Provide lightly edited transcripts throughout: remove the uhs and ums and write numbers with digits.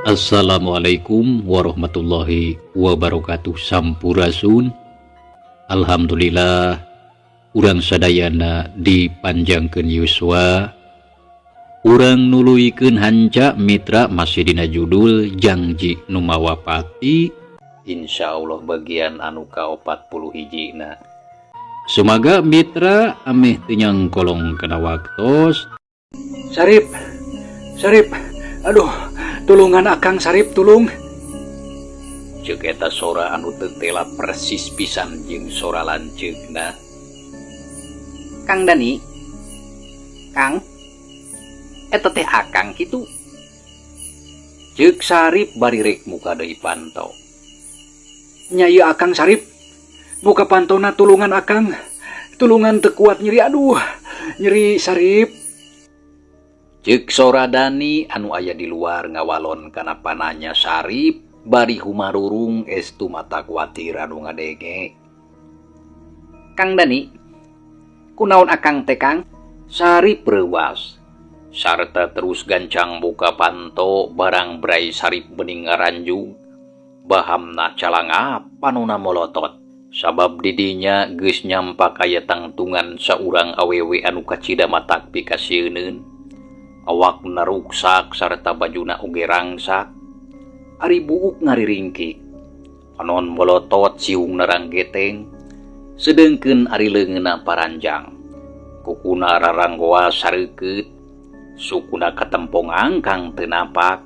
Assalamualaikum warahmatullahi wabarakatuh. Sampurasun. Alhamdulillah urang sadayana dipanjangkeun yuswa. Urang nuluykeun hanca mitra masih dina judul janji nu mawapati. Insyaallah bagian anu ka-40 hijina. Semoga mitra ameh teu nyangkolong kana waktos. Sarip, aduh, tulungan akang Sarip, tulung. Ceuk eta sora anu teu tela persis pisan jeung sora lanceukna. Kang Dani, Kang, eta teh akang kitu. Ceuk Sarip bari rek muka deui pantau. Nya ieu akang Sarip, muka pantona tulungan akang. Tulungan teu kuat nyeri, aduh, nyeri Sarip. Ceuk sora Dani anu aya di luar ngawalon kana pananya Sarip bari humarurung estu mata kuatir anu ngadenge. Kang Dani, kunaon akang teh Kang? Sarip reuwas sarta terus gancang buka panto barang brai Sarip bening ngaranjung bahamna calanga panuna molotot sabab didinya geus nyampak aya tangtungan saurang awewe anu kacida matak pikasieun. Awakna ruksak sarta bajuna oge rangsak. Ari buuk ngariringkik. Panon molotot siung narang geteng. Sedengkeun ari leungeunna paranjang. Kukuna raranggoa sareukeut. Sukuna katempong angkang teu napak.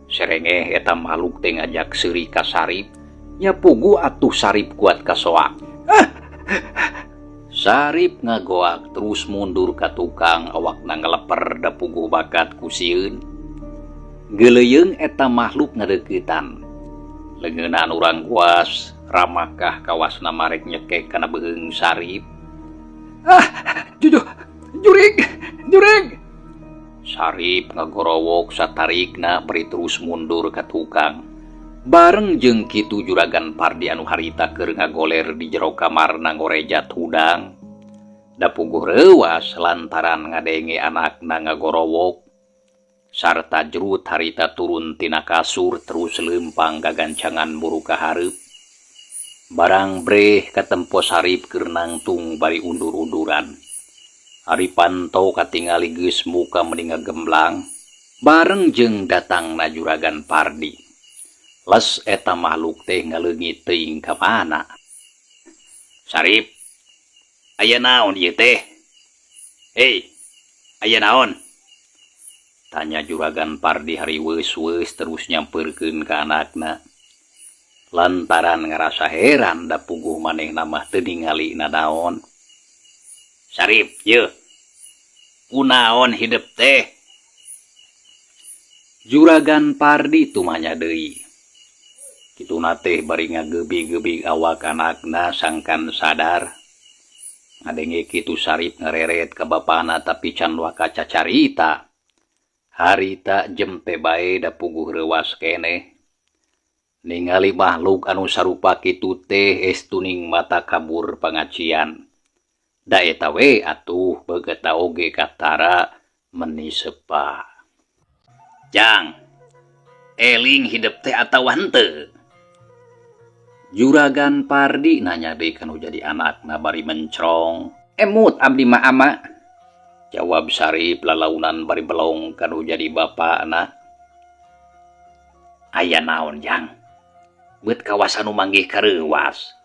Serengeh eta makhluk teh ngajak seuri ka Sarip. Nya pugu atuh Sarip kuat kasoak. Sarip ngagoak terus mundur ka tukang awakna ngeleper da puguh bakat ku sieun. Geuleuyeung eta makhluk ngadeuketan. Leungeunna urang kuas ramakah kawasna marek nyekek kana beuheung Sarip. Jurig. Sarip ngagorowok satarikna bari terus mundur ka tukang. Bareng jeung kitu juragan Pardi anu harita keur ngagoler di jero kamarna ngorejat hudang. Da puguh reuwas lantaran ngadenge anakna ngagorowok. Sarta jerut harita turun tina kasur terus leumpang gagancangan buru ka hareup. Barang breh katempo Sarip keur nangtung bari undur-unduran. Ari pantau katingali geus muka mending ngagemblang. Bareng jeung datangna juragan Pardi. Les eta makhluk teh ngaleungit teuing ka mana. Sarip, aya naon ieu teh? Hei, aya naon? Tanya juragan Pardi hari weus-weus terus nyampeurkeun ka anakna. Lantaran ngarasa heran da puguh manehna mah teu ningalina naon. Sarip, yeuh. Kunaon hidup teh? Juragan Pardi tumanya deui. Kituna teh bari ngagebig-gebig awak anakna sangkan sadar. Ngadenge kitu Sarip ngereret ka bapana tapi can waka cacarita. Harita jempe bae da puguh reuwas keneh. Ningali makhluk anu sarupa kitu teh estuning mata kabur pangacian. Da eta we atuh beugeta oge katara meni sepa. Jang, eling hidup teh atawa henteu? Juragan Pardi nanya deui kanu jadi anakna bari mencrong. Emut abdi mah ama. Jawab Sarip lalaunan bari belong kanu jadi bapakna. Aya naon Jang? Beut kawasan nu manggih kareuwas.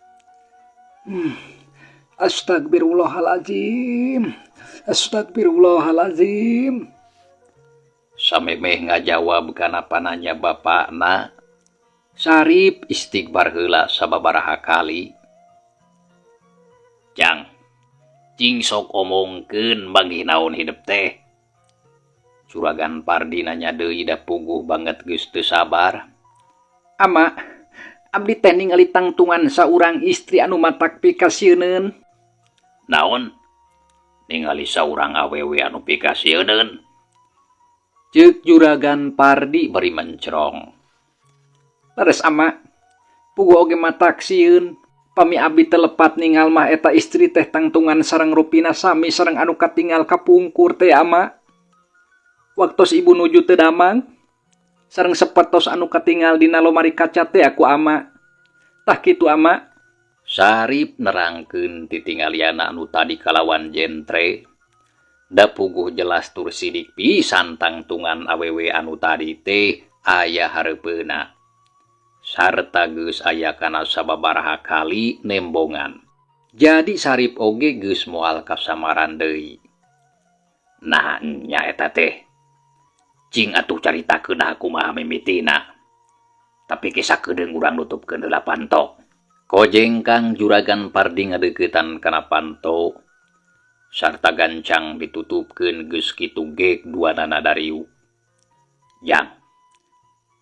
Astagfirullahalazim. Samemeh ngajawab kana pananya bapakna. Sarip istighfar heula sababaraha kali. Jang, cing sok omongkeun banggih naon hidup teh. Juragan Pardi nanya deui da puguh banget geus teu sabar. Ama, abdi teh ningali tangtungan saurang istri anu matak pikasieun. Naon? Ningali saurang awewe anu pikasieun? Ceuk juragan Pardi bari mencrong. Leres ama, puguh oge matak sieun. Pami abdi telepat ningal mah eta istri teh tangtungan sareng rupina sami sareng anu katinggal kapungkur teh ama. Waktos ibu nuju teu damang, sareng sepertos anu katinggal dina lomari kaca teh aku ama. Tah kitu ama. Sarip nerangkeun titinggaliana anu tadi kalawan jentre. Da puguh jelas tur sidik pisan tangtungan awewe anu tadi teh aya hareupeuna. Sarta geus aya kana sababaraha kali nembongan. Jadi Sarip oge geus moal kasamaran deui. Nah nya eta teh. Cing atuh caritakeun kumaha mimitina. Tapi kisah kedeung urang nutupkeun heula Panto. Kojeng Kang Juragan Pardi ngadeuketan kana Panto. Sarta gancang ditutupkeun geus kitu ge duanana Dariu. Jang.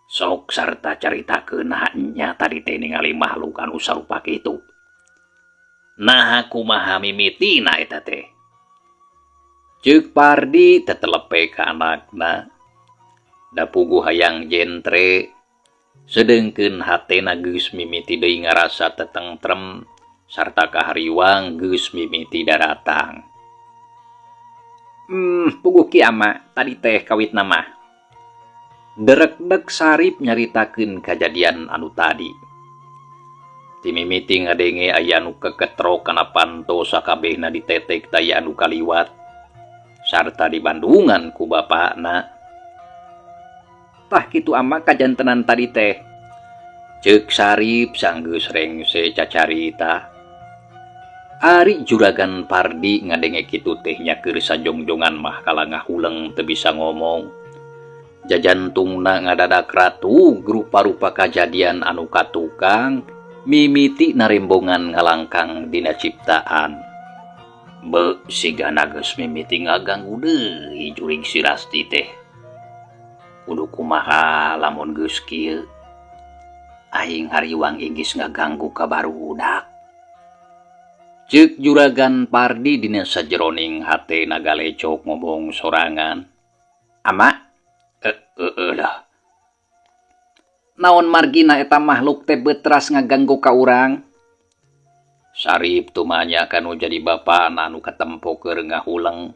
Sok sarta caritakeun nya tadi teh ningali makhluk anu sarupa kitu. Nah kumaha mimitina eta teh. Ceuk Pardi tetelepe ka anakna. Da puguh hayang jentre sedengkeun hatena geus mimiti deui ngarasa tetentrem sarta kahariwang geus mimiti daratang. Puguh ki ama tadi teh kawitna mah. Derek-dek Sarip nyaritakeun kajadian anu tadi. Ti mimiti ngadenge aya anu keketro kana Panto sakabehna ditetek taya anu kaliwat sarta dibandungan ku bapakna. Tah kitu ama kajantenan tadi teh. Ceuk Sarip sanggeus rengse cacarita. Ari Juragan Pardi ngadenge kitu teh nya keur sajongjongan mah kalangah huleng teu bisa ngomong. Jajantungna ngadadak ratu rupa-rupa kajadian anu katukang mimiti narembongan ngalangkang dina ciptaan. Be sigana geus mimiti ngaganggu deui jurig si Rasti teh. Kudu kumaha lamun geus kieu. Aing hariwang inggis ngaganggu ka barudak. Ceuk Juragan Pardi dina sajeroning hatena galecok ngomong sorangan. Ama, lah. Naon margina eta makhluk teh beutras ngaganggu ka urang? Sarip tumanya kanu jadi bapana anu katempo keur ngahuleng.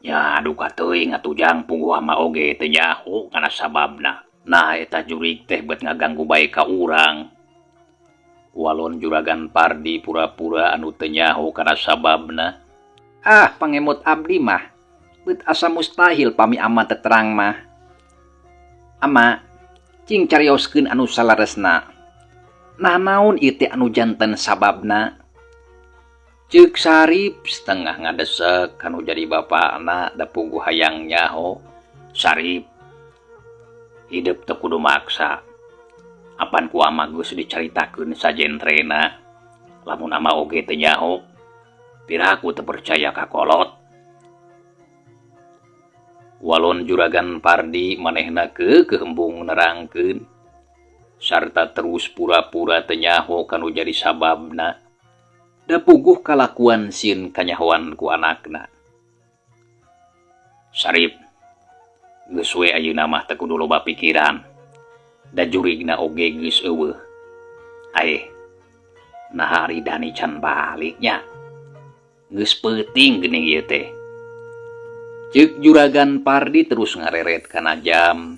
Ya duka teuing atujang puguh ama oge teu nyaho kana sababna. Nah eta jurig teh beut ngaganggu bae ka urang. Walon Juragan Pardi pura-pura anu teu nyaho kana sababna. Pangemot abdi mah beut asa mustahil pami ama teu terang mah. Ama, cing carioskeun anu salaresna. Nah naon ieu teh anu janten sababna? Ceuk Sarip setengah ngadesek kanu jadi bapakna da puguh hayang nyaho. Sarip, hidup teu kudu maksa. Apan ku ama geus dicaritakeun sajentrena. Lamun ama oge teu nyaho, piraku teu percaya ka kolot. Walon Juragan Pardi manehna kehembung nerangkeun sarta terus pura-pura teu nyaho kanu jadi sababna. Da puguh kalakuan sieun kanyahoan ku anakna. Sarip, geus we ayeuna mah teu kudu loba pikiran. Da jurigna oge geus eueuh. Ae, nah hari Dani can baliknya. Geus peuting geuning ieu teh. Ceuk Juragan Pardi terus ngareret kana jam.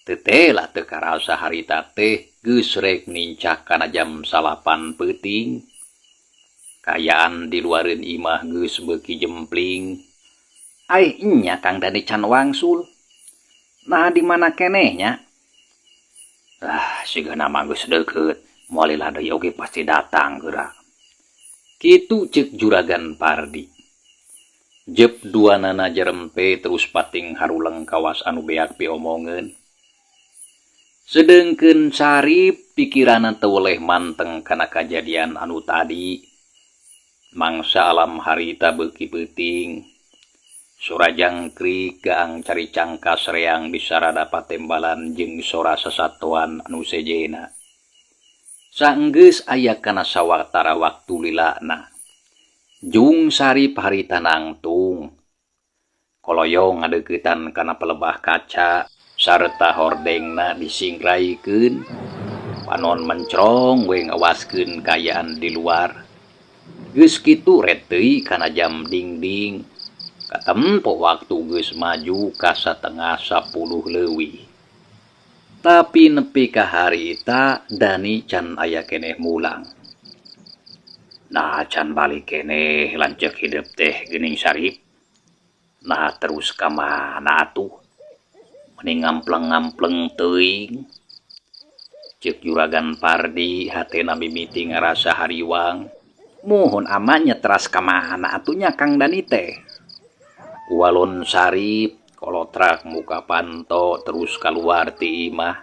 Teu teh lah teu karasa harita teh geus rek nincak kana jam 8 peuting. Kayaan di luareun imah geus beuki jempling. Ai nya Kang Dani can wangsul. Nah di mana kenehnya? Sigana mah geus deukeut. Moal lila deui oge pasti datang geura. Kitu ceuk Juragan Pardi. Jep duanana jerempe terus pating haruleng kawas anu beak piomongeun. Sedengkeun Sarip pikirana teu weleh manteng kana kajadian anu tadi. Mangsa alam harita beuki peuting. Sora jangkrik gaang cari cangkas reang disarada patembalan jeung sora sasatoan anu sejena. Saenggeus aya kana sawatara waktu lilana. Jung Sarip harita nangtung. Koloyong ngadeuketan kana pelebah kaca sarta hordengna disinggraikeun. Panon mencrong we ngawaskeun kayaan di luar. Geus kitu ret deui kana jam dingding. Katempo waktu geus maju ka satengah 10 leuwih. Tapi nepi ka hari eta Dani can aya keneh mulang. Nah can balik keneh lanceuk hidup teh geuning Sarip. Nah terus ka mana atuh? Mending ngampleng-ngampleng teuing. Ceuk Juragan Pardi hatena mimiti ngarasa hariwang. Mohon ama nyetras ka mana atunya Kang Dani teh. Walon Sarip kolotrak muka panto terus keluar ti imah.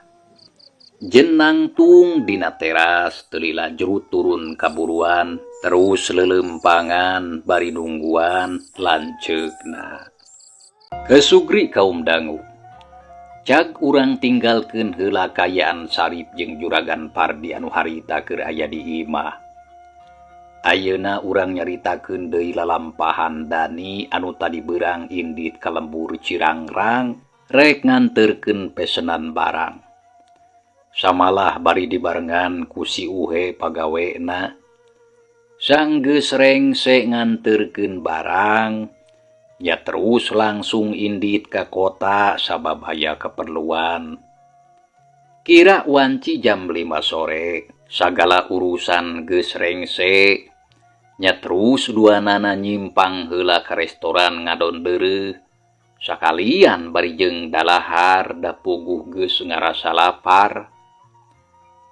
Jenang tung dina teras telila jerut turun kaburuan terus lelempangan bari nungguan lanceukna. Kesugri kaum dangu. Cag urang tinggalkeun heula kayaan Sarip jeung Juragan Pardi anu harita keur aya di imah. Ayeuna urang nyaritakeun deui lalampahan Dani anu tadi beurang indit ka lembur Cirangrang rek nganterkeun pesenan barang. Samalah bari dibarengan ku si Uhe pagawena. Sanggeus rengse nganterkeun barang, nya terus langsung indit ka kota sabab aya keperluan. Kira wanci jam 5 sore, sagala urusan geus rengse, nya terus duanana nyimpang heula ka restoran ngadon deureuh. Sakalian bari jeung dalahar da puguh geus ngarasa lapar.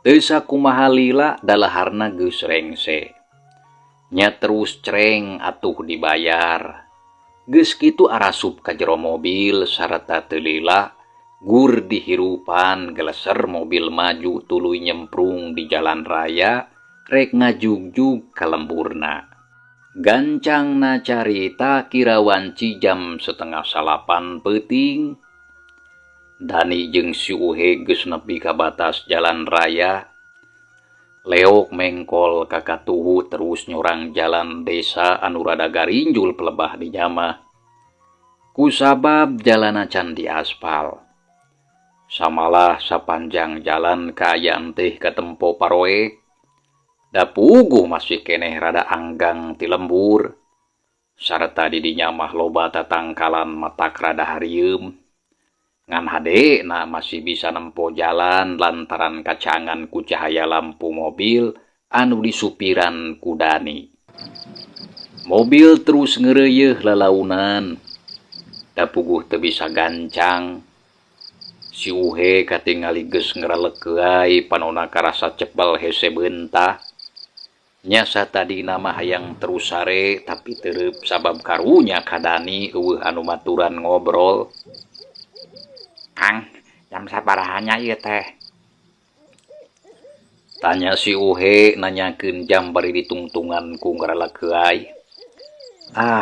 Teu sakumaha lila dalaharna geus rengse. Nya terus cereng atuh dibayar. Geus kitu arasup ka jero mobil sarta teu lila gur dihirupan geleser mobil maju tuluy nyemprung di jalan raya rek ngajugjug ka lemburna. Gancangna carita kira wanci jam 7:30 peuting. Dani jeung si Uhe geus nepi ka batas jalan raya. Leok mengkol ka katuhu terus nyorang jalan desa anu rada garinjul pelebah di jamah. Kusabab jalana can diaspal. Samalah sapanjang jalan kaayaan teh katempo paroek. Da puguh masih keneh rada anggang ti lembur. Sarta di dinya mah loba tatangkalan matak rada harieum. Ngan hadena masih bisa nempo jalan lantaran kacangan ku cahaya lampu mobil anu disupiran ku Dani. Mobil terus ngeureuyeun lalaunan. Da puguh teu bisa gancang. Si Uhe katingali geus ngrelek panonna karasa cepel hese beuntah. Nya satadina mah hayang terus sare tapi teureub sabab karunya ka Dani eueuh anu maturan ngobrol. Kang, jam sabaraha ieu teh? Tanya si Uhe nanyakeun jam bari ditungtungan ku ngarelekeuai.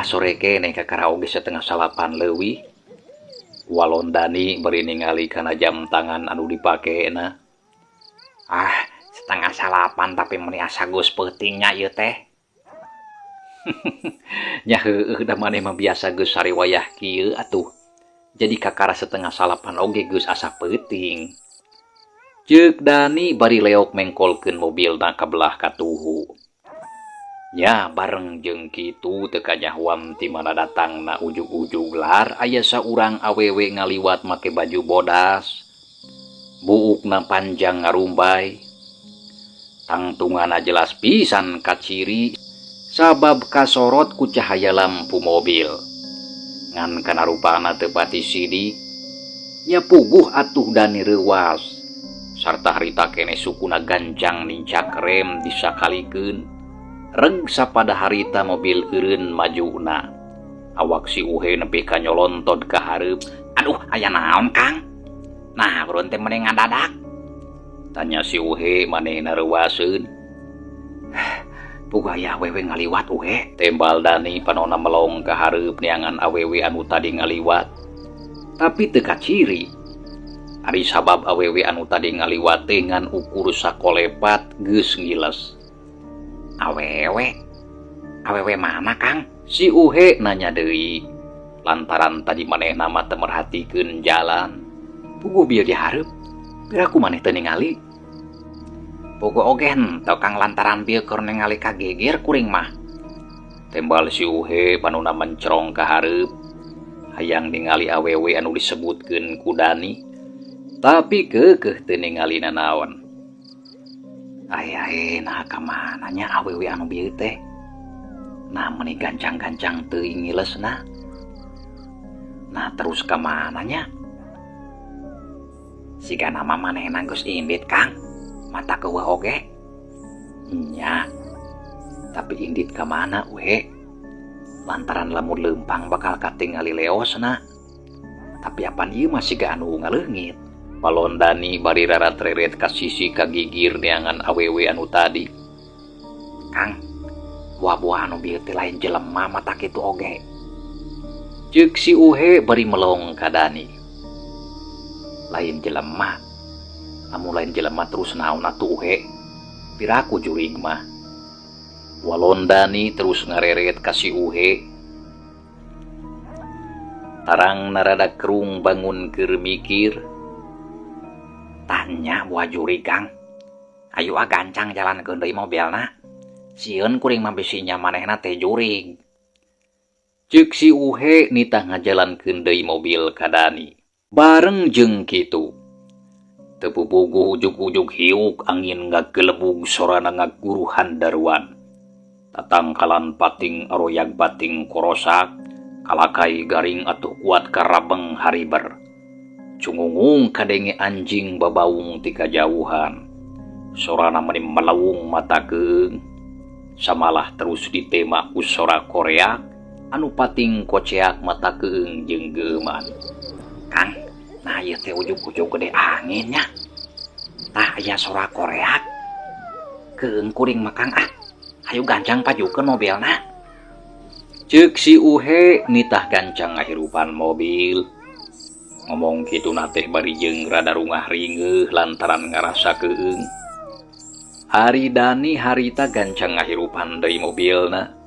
Sore keneh kakara oge 7:30 leuwih. Walon Dani bari ningali kana jam tangan anu dipakena. 7:30 tapi meni asa geus peutingnya ieu teh. Nya heueuh da maneh mah biasa geus sariwayah kieu atuh. Jadi kakara 7:30 oge geus asa peuting. Ceuk Dani bari leok mengkolkeun mobilna ka belah katuhu. Nya bareng jeung kitu teu kanyahoan ti mana datangna ujug-ujug lar aya saurang awewe ngaliwat make baju bodas. Buukna panjang ngarumbay. Tangtungana jelas pisan kaciri sabab kasorot ku cahaya lampu mobil. Ngan kana rupana teu pati sidik. Nya puguh atuh Dani reuwas. Sarta harita keneh sukuna gancang nincak rem disakalikeun. Reg sapada harita mobil eureun majuna. Awak si Uhe nepi ka nyolontod ka hareup. Aduh, aya naon, Kang? Nah, buron teh mending ngadadak. Tanya si Uhe manehna reuwaseun. Puguh aya awewe ngaliwat Uhe. Tembal Dani panonna melong ka hareup neangan awewe anu tadi ngaliwat. Tapi teu kaciri. Ari sabab awewe anu tadi ngaliwat teh ngan ukur sakolepat geus ngiles. Awewe mana, Kang? Si Uhe nanya deui. Lantaran tadi manehna mah teu merhatikeun jalan. Puguh bieu dihareup. Piraku maneh teu ningali. Puguh oge henteu Kang lantaran bieu keur ningali kageger kuring mah. Tembal si Uhe panuna mencrong ka hareup. hayang ningali awewe anu disebutkeun ku Dani, tapi keukeuh teu ningali nanaon. Ai nah kamana nya awewe anu bieu teh? Nah meuni gancang-gancang teuing ngilesna. Nah terus kamana nya? Siga nama manehna geus indit Kang, mata keueuh oge. Nya, tapi indit kamana we? Lantaran lamun leumpang bakal katingali leosna. Tapi apan ieu mah siga anu ngaleungit. Palon Dani bari rarat-reret ka sisi kagigir neangan awewe anu tadi. Kang, buah-buah anu bieu teh lain jelema mata kitu oge. Ceuk si Uhe bari melong ka Dani. Lain jelema. Lamun lain jelema terus naon atuh Uhe? Piraku jurig mah. Walon Dani terus ngareret ka si Uhe. Tarang narada kerung bangun keur mikir. Tanya buah juri Kang. Ayo gancang jalankeun deui mobilna. Sieun kuring mah bisinya manehna teh jurig. Ceuk si Uhe nitah ngajalankeun deui mobil ka Dani. Bareng jeung kitu, teu pupuguh ujug-ujug hiuk angin ngagelebug sorana ngaguruhan daruan. Tatangkalan pating aroyag bating korosak, kalakai garing atuh kuat karabeng hariber. Cungungung kadenge anjing babaung ti kajauhan. Sorana meuni melewung mata keung. Samalah terus ditema ku sora Korea anu pating koceak mata keung jeung geuman. Kang, nah ieu teh ujug-ujug gede angin nya. Tah aya sora Korea. Keung kuring mah Kang ah. Hayu gancang pajukeun mobilna. Ceuk si Uhe nitah gancang ngahirupan mobil. Ngomong kitu teh bari jeung rada rungah ringeuh lantaran ngarasa keung. Hari Dani harita gancang ngahirupan deui mobilna.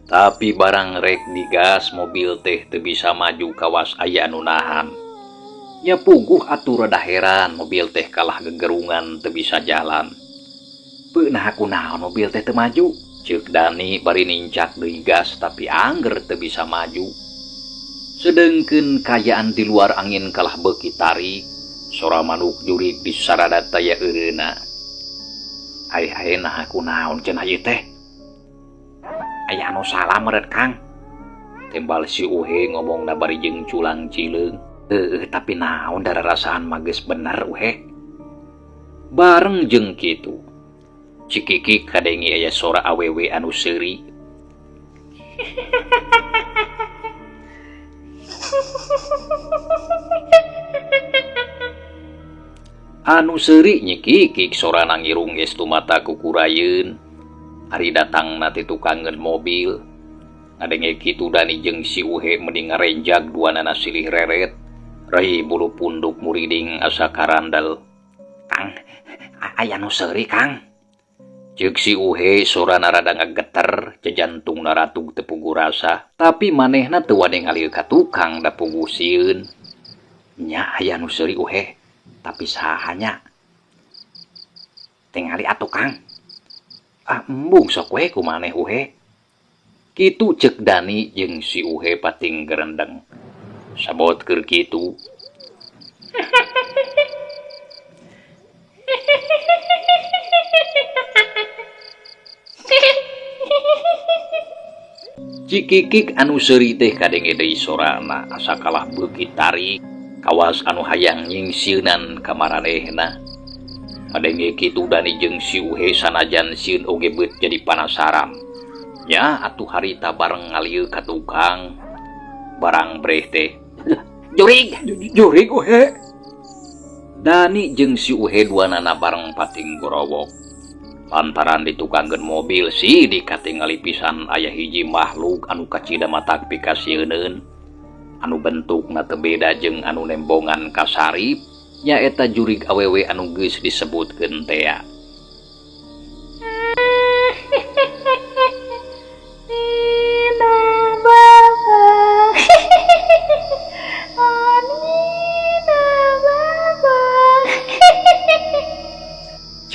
Tapi barang rek digas mobil teh teu bisa maju kawas aya anu nahan. Nya puguh atuh rada heran mobil teh kalah gegerungan teu bisa jalan. Peunah aku naon mobil teh teu maju? Ceuk Dani bari nincak deui gas tapi angger teu bisa maju. Sedengkeun kayaan di luar angin kalah beuki tarik, sora manuk jurig di sarada taya eureuna. Ai nah aku naon cenah ieu teh? Aya anu salah meureut Kang. Tembal si Uhe ngomongna bari jeung culang cileung. Tapi naon dararasaan mah geus bener Uhe. Bareng jeung kitu, cikikik kadenge aya sora awewe anu seuri. Anu seuri nyikikik sorana ngirung geus tumata kukurayeun. Ari datangna ti tukangeun mobil. Ngadenge kitu Dani jeung si Uhe mending ngarenjag duanana silih reret. Rai bulu punduk muriding asa karandel. Kang, aya anu seuri Kang. Ceuk si Uhe sorana rada ngageter, jajantungna ratug teu puguh rasa. Tapi manehna teu wani ngalieu ka tukang da puguh sieun. Nya aya anu seuri Uhe, tapi saha nya? Tingali atuh Kang. Embung sok we ku maneh Uhe. Kitu ceuk Dani jeung si Uhe pating gerendeng. Sabot keur kitu. Cikikik anu seuri teh kadenge deui sorana asa kalah beuki tarik kawas anu hayang nyingsieunan ka maranehna. Kadenge kitu Dani jeung si Uhe sanajan sieun oge beut jadi panasaran. Nya atuh harita bareng ngalieu ka tukang. Barang breh teh. Jurig Uhe. Dani jeung si Uhe duanana bareng pating gorowok. Lantaran ditukangkeun mobil si dikatingali pisan aya hiji makhluk anu kacida matak pikasieun. Anu bentukna teu beda jeung anu nembongan ka sarip. Nyaeta jurig awewe anu geus disebutkeun teh.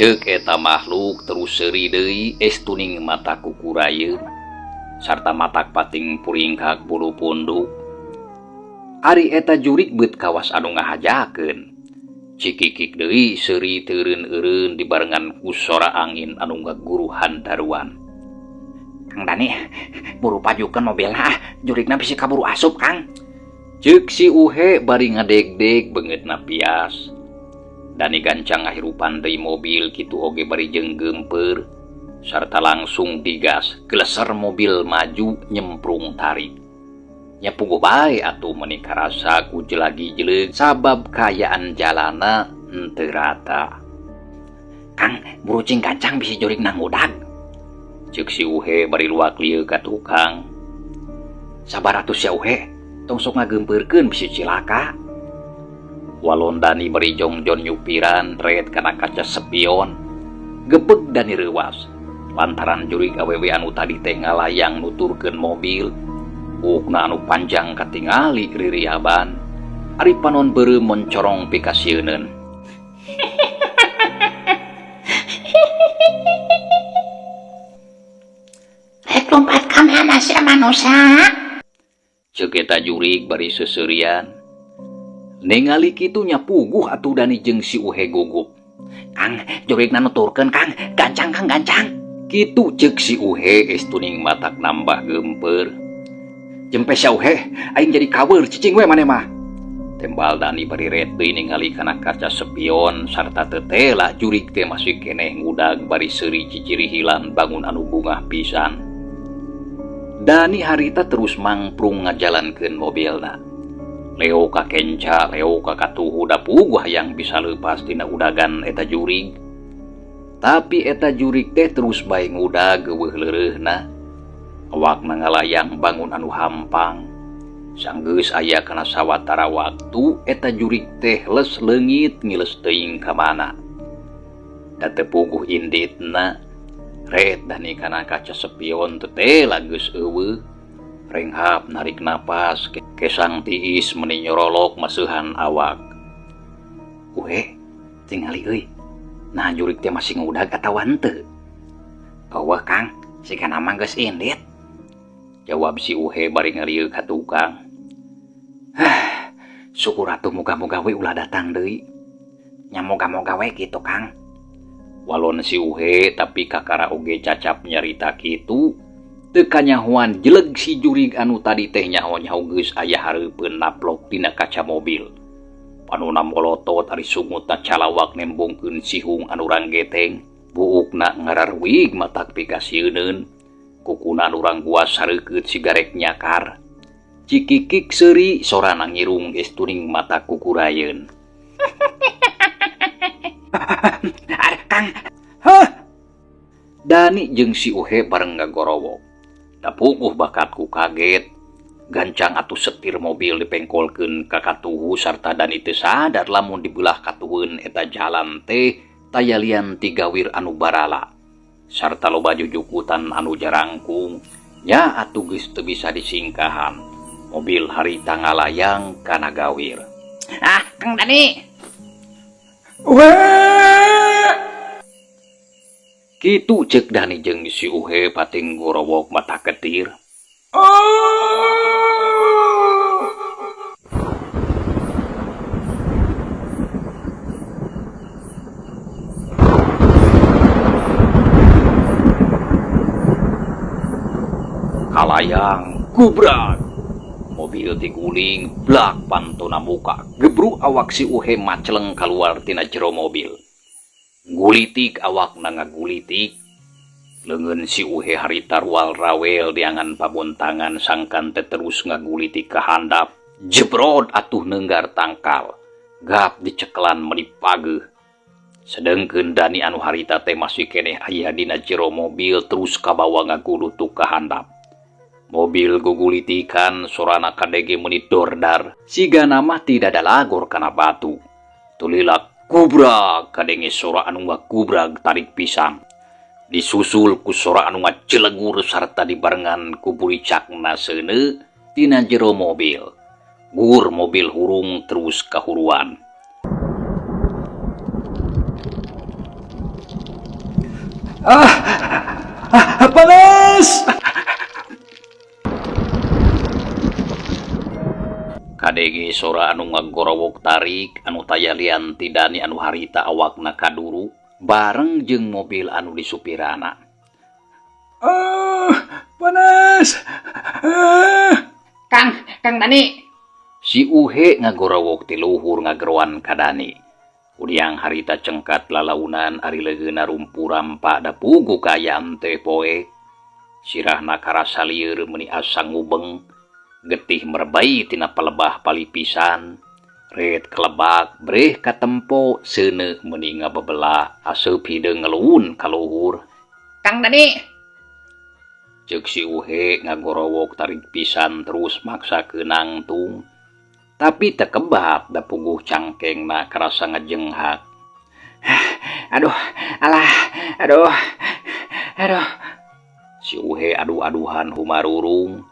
Ceuk eta makhluk terus seuri deui estuning mata kukurayeun sarta matak pating puringkak bulu punduk. Ari eta jurig beut kawas anu ngahajakeun. Cikikik deui seuri teureun-eureun dibarengan ku sora angin anu ngaguruhan daruan. Kang Dani, buru pajukeun mobilna, jurigna bisi kaburu asup, Kang. Ceuk si Uhe bari ngadeg-deg beungeutna pias. Dani gancang ngahirupan deui mobil kitu oge bari jenggeumpeur sarta langsung digas geleser mobil maju nyemprung tarik. Nya puguh bae atuh meuni karasa ku jelagi-jeleug sabab kaayaan jalana henteu rata. Kang, buru cing gancang bisi jurigna ngudag. Ceuk si Uhe bari luak lieu ka tukang. Sabar atuh sia Uhe, tong sok ngageumpeurkeun bisi cilaka. Walon Dani bari jongjon nyupiran ret kana kaca spion. Gebeg Dani reuwas lantaran jurig awewe anu tadi teh ngalayang nuturkeun mobil. Ukna anu panjang katingali ririaban. Ari panon beureum moncorong pikasieunun. Rek lompat ka mana sia manusia? Ceuk eta jurig bari seuseurean. Ningali kitu nya puguh atuh Dani jeung si Uhe gugup. Kang, jurigna nuturkeun Kang, gancang Kang gancang. Kitu ceuk si Uhe estuning matak nambah geumpeur. Jempe sia Uhe, aing jadi kaweur cicing we maneh mah. Tembal Dani bari ret deui ningali kana kaca spion sarta tetela jurig teh masih keneh ngudag bari seuri ciciri hilan bangun anu bungah pisan. Dani harita terus mangprung ngajalankeun mobilna. Leo ka kenca, leo ka katuhu da puguh yang bisa leupas tina udagan eta jurig. Tapi eta jurig teh terus bae ngudag geuweuh leureuhna. Awakna ngalayang bangun anu hampang. Sanggeus aya kana sawatara waktu eta jurig teh les leungit ngiles teuing ka mana. Da teu puguh inditna, ret Dani kana kaca spion tetela geus eueuh. Renghap narik napas kesang tiis meuni nyorolok maseuhan awak. Uhe, tingali euy. Nah jurig teh masih ngudag atawa henteu? Eueuh Kang, sikana mah geus indit. Jawab si Uhe bari ngalieu ka tukang. Syukur atuh moga-moga we ulah datang deui. Nya moga-moga we kitu Kang. Walon si Uhe tapi kakara oge cacap nyarita kitu. Teu kanyahoan jeleg si jurig anu tadi teh nyaho-nyaho geus aya hareupeun naplok dina kaca mobil. Panuna molotot ari sungutna calawak nembongkeun sihung anu ranggeteng. Buukna ngararwig matak pikasieunun. Kukuna urang guas sareukeut sigarek nyakar. Cikikik seuri sorana ngirung geus tuning mata kukurayeun. Kang, Dani jeung si Uhe bareng ngagorowok. Da puguh bakatku kaget. Gancang atuh setir mobil dipengkolkeun ka katuhu sarta Dani teu sadar lamun dibelah katuheun eta jalan teh tayalian tigawir anu barala. Sarta loba jujukutan anu jarangkung. Nya atuh geus teu bisa disingkahan. Mobil harita ngalayang kana gawir. Kang Dani. Kitu ceuk Dani jeung si Uhe pating gorowok mata ketir. Kalayang gubrak. Mobil diguling blak pantona muka. Gebru awak si Uhe maceleng kaluar tina jero mobil. Gulitik awak na ngagulitik. Leungeun si Uhe harita rual rawel diangan pabontangan sangkan teh terus ngagulitik ka handap. Jebrod atuh neunggar tangkal. Gap diceklan meuni pageuh. Sedengkeun Dani anu harita teh masih keneh aya dina jero mobil terus kabawa ngagulutuk ka handap. Mobil gugulitikan sorana kadege meuni dordar. Siga nama tidak ada lagor kana batu. Tulilak kubrak kadenge sora anu ngakubrak tarik pisang. Disusul ku sora anu ngacelegur sarta dibarengan ku buricakna seuneu tina jero mobil. Gur mobil hurung terus kahuruan. Kadege sora anu ngagorowok tarik anu tayalian tidani anu harita awakna kaduru bareng jeung mobil anu disupirana. Panas. Kang Dani. Si Uhe ngagorowok ti luhur ngageroan ka Dani. Udiang harita cengkat lalaunan ari legeuna rumpurampa da pugu kayaan teh poe. Sirahna karasa lieur meuni asa ngubeng. Getih merbai tina palebah palipisan, red kelebak breh katempo seuneu meuni ngabebela aseup hideung ngeluhun ka luhur. Kang Dani. Ceuk si Uhe ngagorowok tarik pisan terus maksakeun nangtung. Tapi teu kebat da puguh cangkengna karasa ngajenghak. Aduh, alah, aduh. Si Uhe aduh-aduhan humarurung.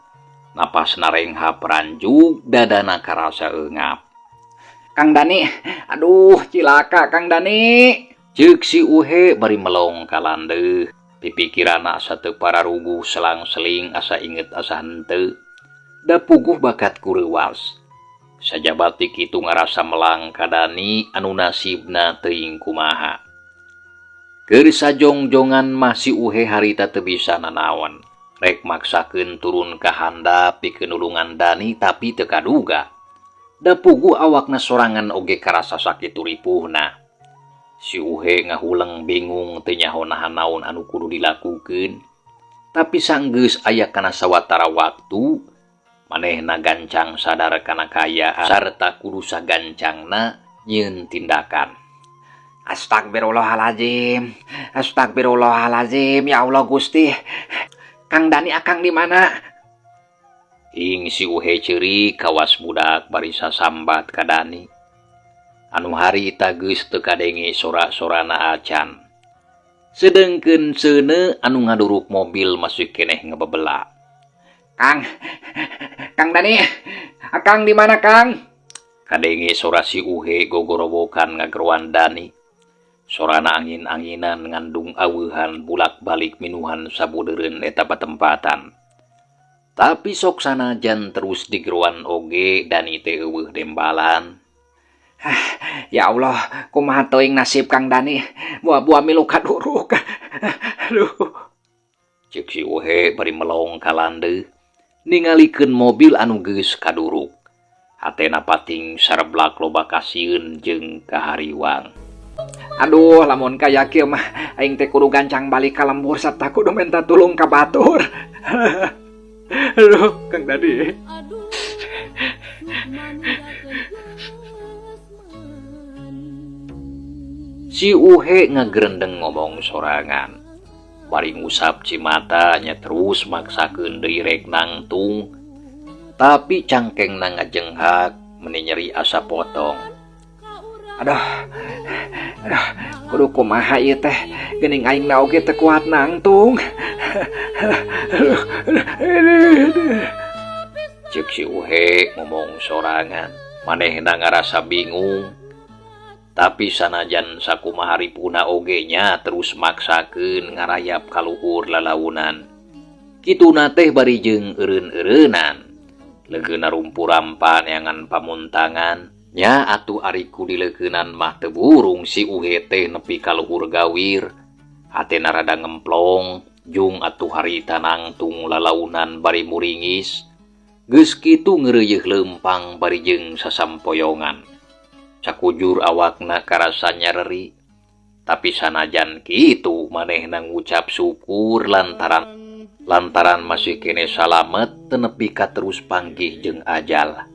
Napas narengha peranjuk dadana karasa eungap. Kang Dani, aduh cilaka Kang Dani. Ceuk si Uhe bari melong ka landeuh. Pipikirana asa teu pararuguh selang-seling asa inget asa henteu. Da puguh bakat kureuwas. Sajabati kitu ngarasa melang ka Dani anu nasibna teuing kumaha. Keur sajongjongan mah si Uhe harita teu bisa nanaon. Rek maksakeun turun ka handap pikeun nulungan Dani tapi teu kaduga. Da puguh awakna sorangan oge karasa sakitu ripuhna. Si Uhe ngahuleng bingung teu nyaho naon anu kudu dilakukeun. Tapi sanggeus aya kana sawatara waktu manehna gancang sadar kana kayaan sarta kudu sagancangna nyieun tindakan. Astagfirullahalazim. Ya Allah Gusti. Kang Dani akang di mana? Ing si Uhe ceuri kawas budak bari sasambat ka Dani. Anu harita geus teu kadenge sora-sorana acan. Sedengkeun seuneu anu ngaduruk mobil masih keneh ngebebela. Kang Dani, akang di mana Kang? Kadenge sora si Uhe gogorowokan ngageroan Dani. Sorana angin-anginan ngandung aweuhan bulak-balik minuhan sabudeureun eta patempatan. Tapi sok sanajan terus digeroan oge Dani teh eueuh dembalan. Ya Allah, kumaha teuing nasib Kang Dani. Buah-buah milu kaduruk. Aduh. Ceuk si Uhe bari melong ka landeuh ningalikeun mobil anu geus kaduruk. Hatena pating sareblak loba kasieun jeung kahariwang. Aduh, lamun kaya kieu mah aing teh kudu gancang balik ka lembur sarta kudu minta tulung ka batur. Aduh, Kang Dani. Si Uhe ngagerendeng ngomong sorangan. Bari ngusap cimata nya terus maksakeun deui rek nangtung. Tapi cangkengna ngajenghak meuni nyeri asa potong. Aduh, kudu kumaha ieu teh? Geuning aingna oge teu kuat nangtung. Ceuk si Uhe ngomong sorangan. Manehna ngarasa bingung. Tapi sanajan sakumaha ripuna oge nya terus maksakeun ngarayap ka luhur lalaunan. Kituna teh bari jeung eureun-eureunan. Legeuna rumpurampa neangan pamuntangan. Nya atuh ari ku dileukeunan mah teu burung si Uhe teh nepi ka luhur gawir. Hatena rada ngemplong, jung atuh harita nangtung lalaunan bari muringis. Geus kitu ngeureuyeuh leumpang bari jeung sasampoyongan. Sakujur awakna karasa nyareri. Tapi sanajan kitu manehna ngucap syukur lantaran masih kene salamet teu nepi ka terus panggih jeung ajal.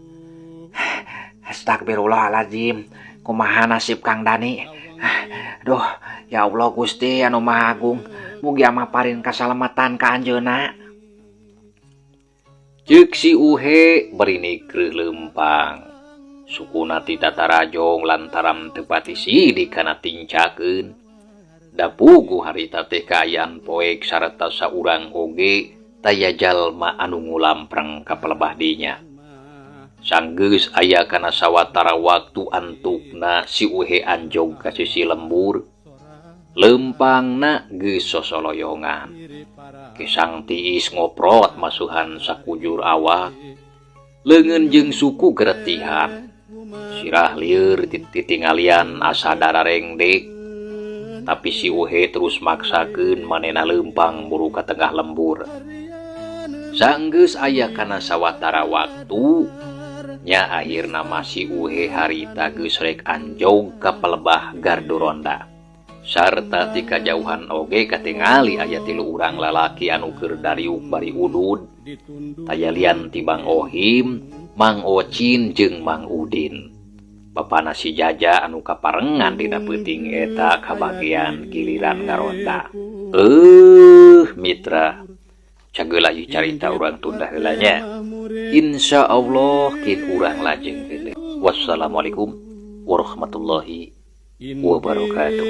Astagfirullahalazim. Kumaha nasib Kang Dani? Aduh, ya Allah Gusti anu Maha Agung, mugi maparin kasalamatan ka anjeunna. Ceuk si Uhe bari nikreuh leumpang. Sukuna ti tatarajong lantaran teu pati sidik kana tincakeun. Da puguh harita teh kaayaan poek sarta saurang oge taya jalma anu ngulampreng ka pelebah dinya. Sanggeus aya kana sawatara waktu antukna si Uhe anjog ka sisi lembur. Leumpangna geus sosoloyongan. Kesang tiis ngoprot masuhan sakujur awak. Leungeun jeung suku geretihan. Sirah lieur titingalian asa darareng dek. Tapi si Uhe terus maksakeun manehna leumpang buru ka tengah lembur. Sanggeus aya kana sawatara waktu nya akhirna si Uhe harita geus rek anjog ka pelebah gardu ronda. Sarta ti kajauhan oge katingali aya 3 urang lalaki anu keur dariuk bari udud. Tayalian ti Bang Ohim, Mang Ocin jeung Mang Udin. Bapana si Jaja anu kaparengan dina peuting eta kabagian giliran ngaronda. Mitra, cageula ieu carita urang tunda heula nya. Insyaallah kin urang lajeng teh. Wassalamualaikum warahmatullahi wabarakatuh.